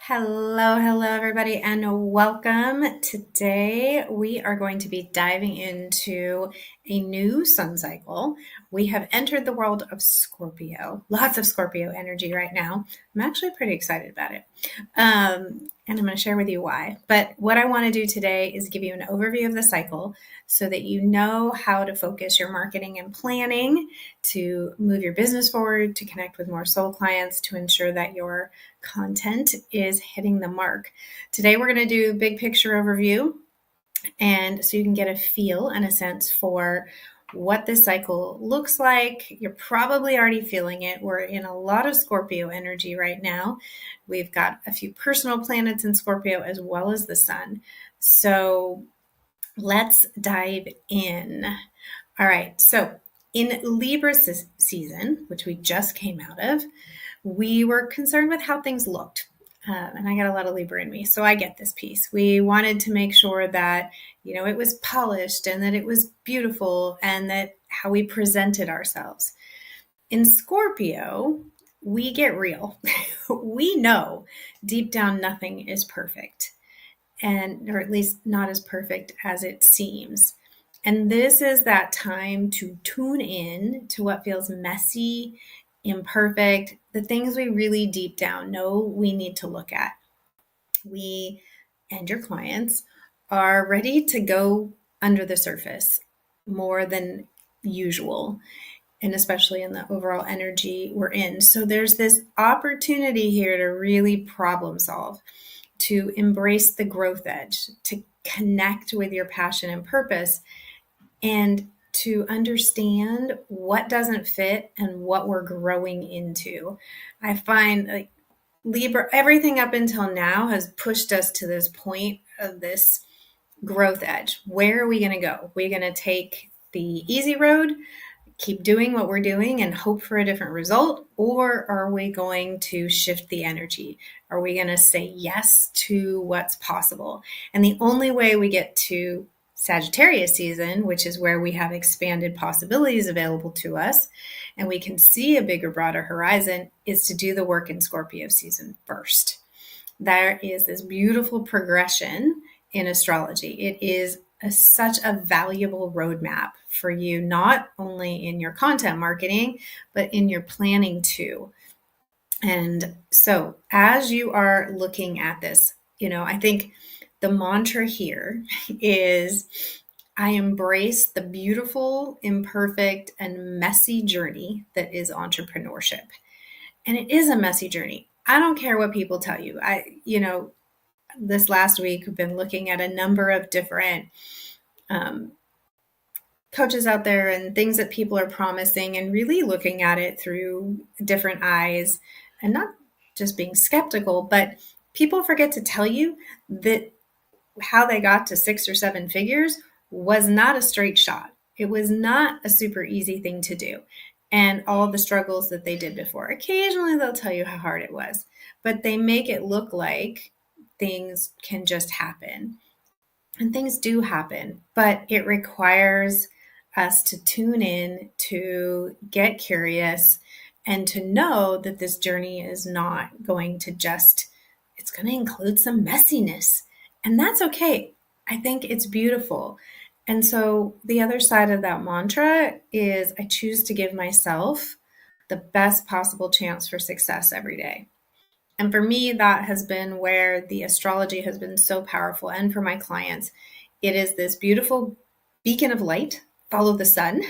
Hello, everybody, and welcome. Today, we are going to be diving into a new sun cycle. We have entered the world of Scorpio, lots of Scorpio energy right now. I'm actually pretty excited about it. And I'm going to share with you why. But what I want to do today is give you an overview of the cycle so that you know how to focus your marketing and planning to move your business forward, to connect with more soul clients, to ensure that your content is hitting the mark. Today, we're going to do a big picture overview, and so you can get a feel and a sense for what this cycle looks like. You're probably already feeling it. We're in a lot of Scorpio energy right now. We've got a few personal planets in Scorpio as well as the sun. So let's dive in. All right. So in Libra season, which we just came out of, we were concerned with how things looked. And I got a lot of Libra in me, so I get this piece. We wanted to make sure that, it was polished and that it was beautiful and that how we presented ourselves. In Scorpio, we get real. We know deep down nothing is perfect, or at least not as perfect as it seems. And this is that time to tune in to what feels messy, imperfect, the things we really deep down know we need to look at. We and your clients are ready to go under the surface more than usual, and especially in the overall energy we're in. So there's this opportunity here to really problem solve, to embrace the growth edge, to connect with your passion and purpose, and to understand what doesn't fit and what we're growing into. I find like Libra, everything up until now has pushed us to this point of this growth edge. Where are we going to go? We're going to take the easy road, keep doing what we're doing and hope for a different result? Or are we going to shift the energy? Are we going to say yes to what's possible? And the only way we get to Sagittarius season, which is where we have expanded possibilities available to us, and we can see a bigger, broader horizon, is to do the work in Scorpio season first. There is this beautiful progression in astrology. It is such a valuable roadmap for you, not only in your content marketing, but in your planning too. And so as you are looking at this, I think the mantra here is I embrace the beautiful, imperfect, and messy journey that is entrepreneurship. And it is a messy journey. I don't care what people tell you. This last week, we've been looking at a number of different coaches out there and things that people are promising, and really looking at it through different eyes and not just being skeptical, but people forget to tell you that how they got to 6 or 7 figures was not a straight shot. It was not a super easy thing to do. And all the struggles that they did before. Occasionally they'll tell you how hard it was, but they make it look like things can just happen. And things do happen, but it requires us to tune in, to get curious, and to know that this journey is not going to it's going to include some messiness. And that's okay. I think it's beautiful. And so the other side of that mantra is I choose to give myself the best possible chance for success every day. And for me, that has been where the astrology has been so powerful. And for my clients, it is this beautiful beacon of light, follow the sun,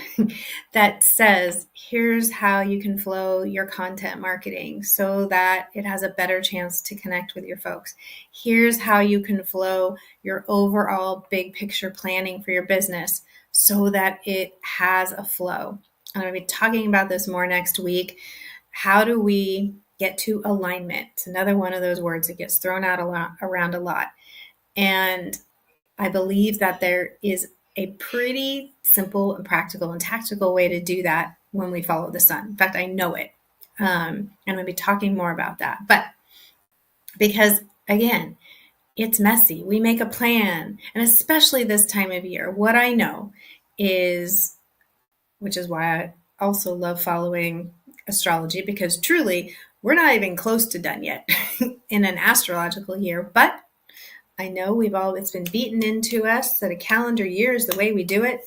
that says, here's how you can flow your content marketing so that it has a better chance to connect with your folks. Here's how you can flow your overall big picture planning for your business so that it has a flow. I'm going to be talking about this more next week. How do we get to alignment? It's another one of those words that gets thrown out around a lot. And I believe that there is a pretty simple and practical and tactical way to do that when we follow the sun. In fact, I know it. And I'm going to be talking more about that. But because, again, it's messy. We make a plan. And especially this time of year, what I know is, which is why I also love following astrology, because truly we're not even close to done yet in an astrological year, but I know it's been beaten into us that a calendar year is the way we do it.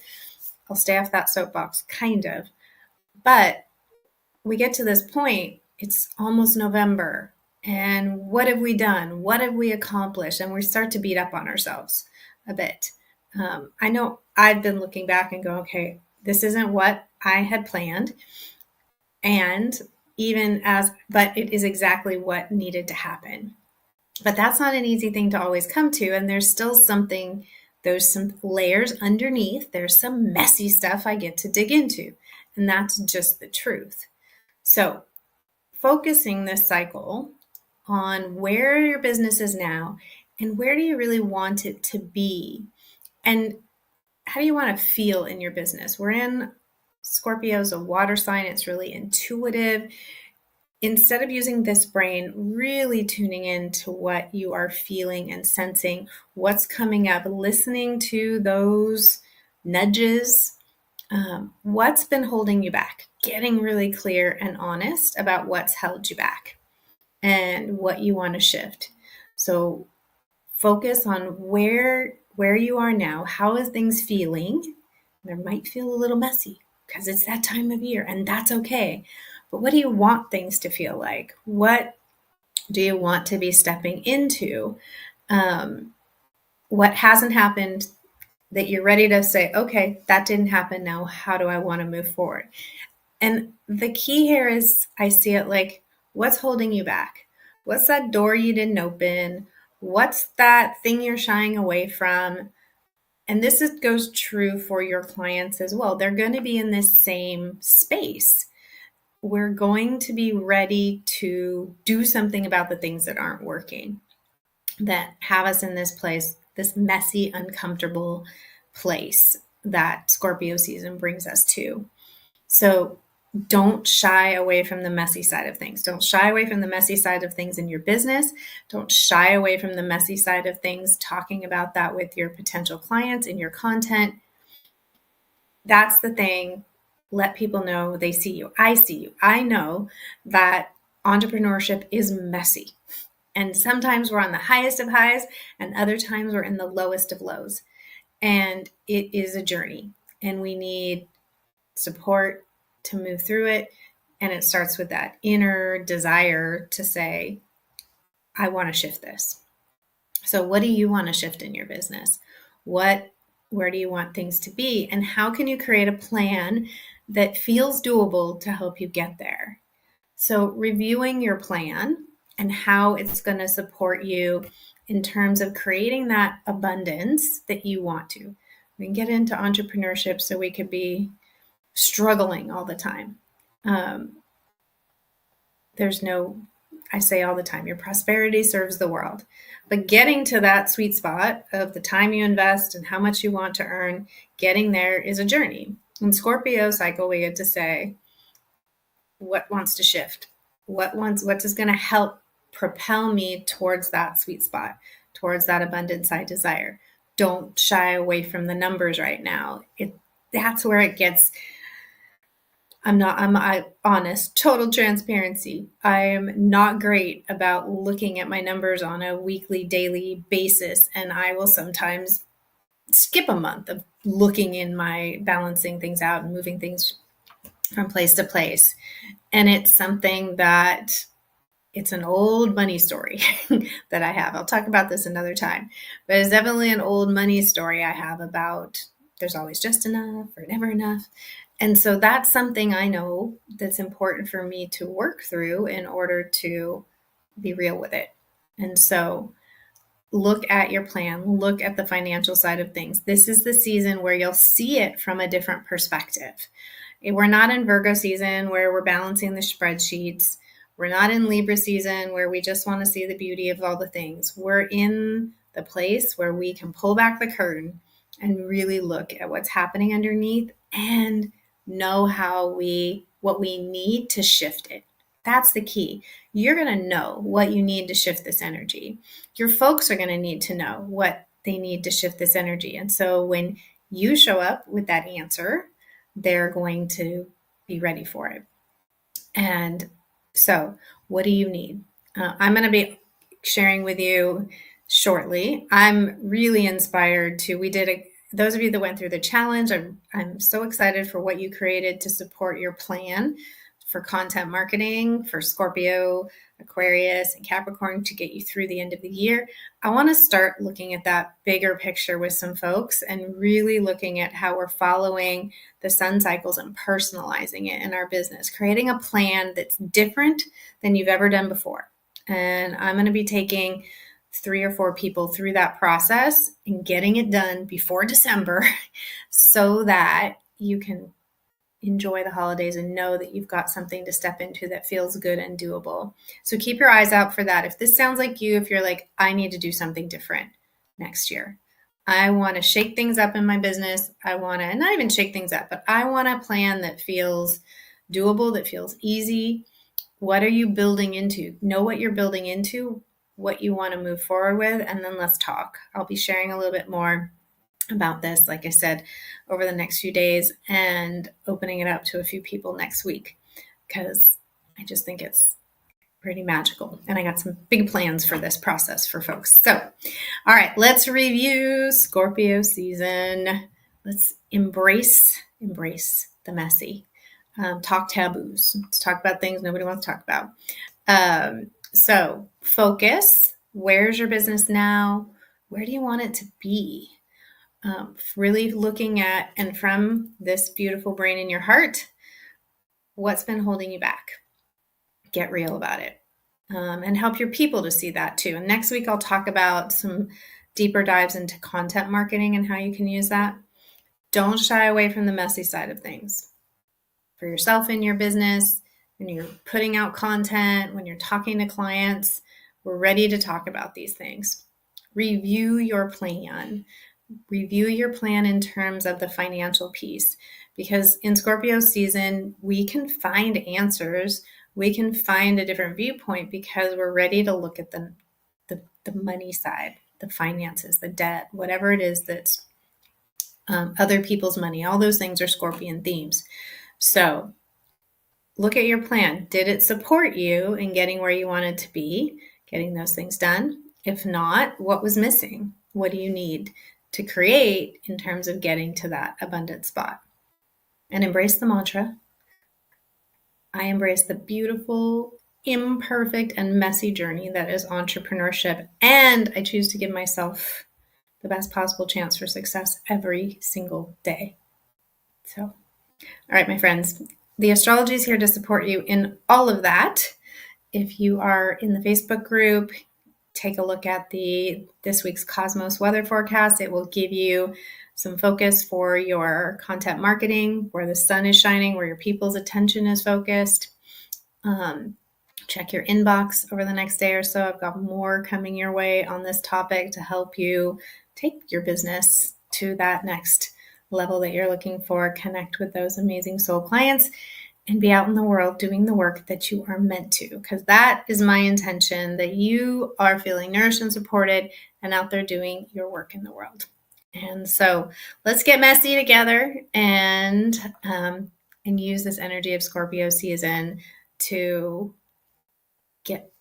I'll stay off that soapbox, kind of. But we get to this point, it's almost November. And what have we done? What have we accomplished? And we start to beat up on ourselves a bit. I know I've been looking back and go, okay, this isn't what I had planned. And but it is exactly what needed to happen. But that's not an easy thing to always come to. And there's still there's some layers underneath. There's some messy stuff I get to dig into. And that's just the truth. So focusing this cycle on where your business is now and where do you really want it to be? And how do you want to feel in your business? We're in Scorpio's a water sign. It's really intuitive. Instead of using this brain, really tuning into what you are feeling and sensing, what's coming up, listening to those nudges, what's been holding you back, getting really clear and honest about what's held you back and what you want to shift. So focus on where you are now. How is things feeling? There might feel a little messy because it's that time of year, and that's okay. But what do you want things to feel like? What do you want to be stepping into? What hasn't happened that you're ready to say, okay, that didn't happen. Now, how do I want to move forward? And the key here is I see it like, what's holding you back? What's that door you didn't open? What's that thing you're shying away from? And goes true for your clients as well. They're going to be in this same space. We're going to be ready to do something about the things that aren't working, that have us in this place, this messy, uncomfortable place that Scorpio season brings us to. So don't shy away from the messy side of things. Don't shy away from the messy side of things in your business. Don't shy away from the messy side of things, talking about that with your potential clients in your content. That's the thing. Let people know they see you. I see you. I know that entrepreneurship is messy. And sometimes we're on the highest of highs, and other times we're in the lowest of lows. And it is a journey, and we need support to move through it. And it starts with that inner desire to say, I want to shift this. So what do you want to shift in your business? Where do you want things to be? And how can you create a plan that feels doable to help you get there? So reviewing your plan and how it's going to support you in terms of creating that abundance that you want to. We can get into entrepreneurship so we could be struggling all the time. I say all the time, your prosperity serves the world. But getting to that sweet spot of the time you invest and how much you want to earn, getting there is a journey. In Scorpio cycle, we get to say, what wants to shift? What is going to help propel me towards that sweet spot, towards that abundance I desire? Don't shy away from the numbers right now. That's where it gets. I'm honest, total transparency. I am not great about looking at my numbers on a weekly, daily basis. And I will sometimes skip a month of looking in my balancing things out and moving things from place to place. And it's something that it's an old money story that I have. I'll talk about this another time, but it's definitely an old money story I have about there's always just enough or never enough. And so that's something I know that's important for me to work through in order to be real with it. And so look at your plan, look at the financial side of things. This is the season where you'll see it from a different perspective. We're not in Virgo season where we're balancing the spreadsheets. We're not in Libra season where we just want to see the beauty of all the things. We're in the place where we can pull back the curtain and really look at what's happening underneath and know what we need to shift it. That's the key. You're going to know what you need to shift this energy. Your folks are going to need to know what they need to shift this energy. And so when you show up with that answer, they're going to be ready for it. And so What do you need? I'm going to be sharing with you shortly. I'm really inspired to, those of you that went through the challenge, I'm so excited for what you created to support your plan for content marketing for Scorpio, Aquarius, and Capricorn to get you through the end of the year. I want to start looking at that bigger picture with some folks and really looking at how we're following the sun cycles and personalizing it in our business, creating a plan that's different than you've ever done before. And I'm going to be taking 3 or 4 people through that process and getting it done before December so that you can enjoy the holidays and know that you've got something to step into that feels good and doable. So keep your eyes out for that. If this sounds like you, if you're like, I need to do something different next year, I want to shake things up in my business. I want to, not even shake things up, but I want a plan that feels doable, that feels easy. What are you building into? Know what you're building into, what you want to move forward with, and then let's talk. I'll be sharing a little bit more about this, like I said, over the next few days and opening it up to a few people next week because I just think it's pretty magical. And I got some big plans for this process for folks. So, all right, let's review Scorpio season. Let's embrace the messy. Talk taboos. Let's talk about things nobody wants to talk about. So focus. Where's your business now? Where do you want it to be? Really looking at, and from this beautiful brain in your heart, what's been holding you back? Get real about it. And help your people to see that too. And next week, I'll talk about some deeper dives into content marketing and how you can use that. Don't shy away from the messy side of things. For yourself in your business, when you're putting out content, when you're talking to clients, we're ready to talk about these things. Review your plan. Review your plan in terms of the financial piece, because in Scorpio season, we can find answers. We can find a different viewpoint because we're ready to look at the money side, the finances, the debt, whatever it is that's other people's money. All those things are Scorpion themes. So look at your plan. Did it support you in getting where you wanted to be, getting those things done? If not, what was missing? What do you need to create in terms of getting to that abundant spot? And embrace the mantra. I embrace the beautiful, imperfect, and messy journey that is entrepreneurship. And I choose to give myself the best possible chance for success every single day. So, all right, my friends, the astrology is here to support you in all of that. If you are in the Facebook group, take a look at this week's Cosmos weather forecast. It will give you some focus for your content marketing, where the sun is shining, where your people's attention is focused. Check your inbox over the next day or so. I've got more coming your way on this topic to help you take your business to that next level that you're looking for, connect with those amazing soul clients, and be out in the world doing the work that you are meant to, because that is my intention, that you are feeling nourished and supported and out there doing your work in the world. And so let's get messy together and use this energy of Scorpio season to get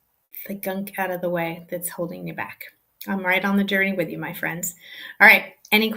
the gunk out of the way that's holding you back. I'm right on the journey with you, my friends. All right. Any questions?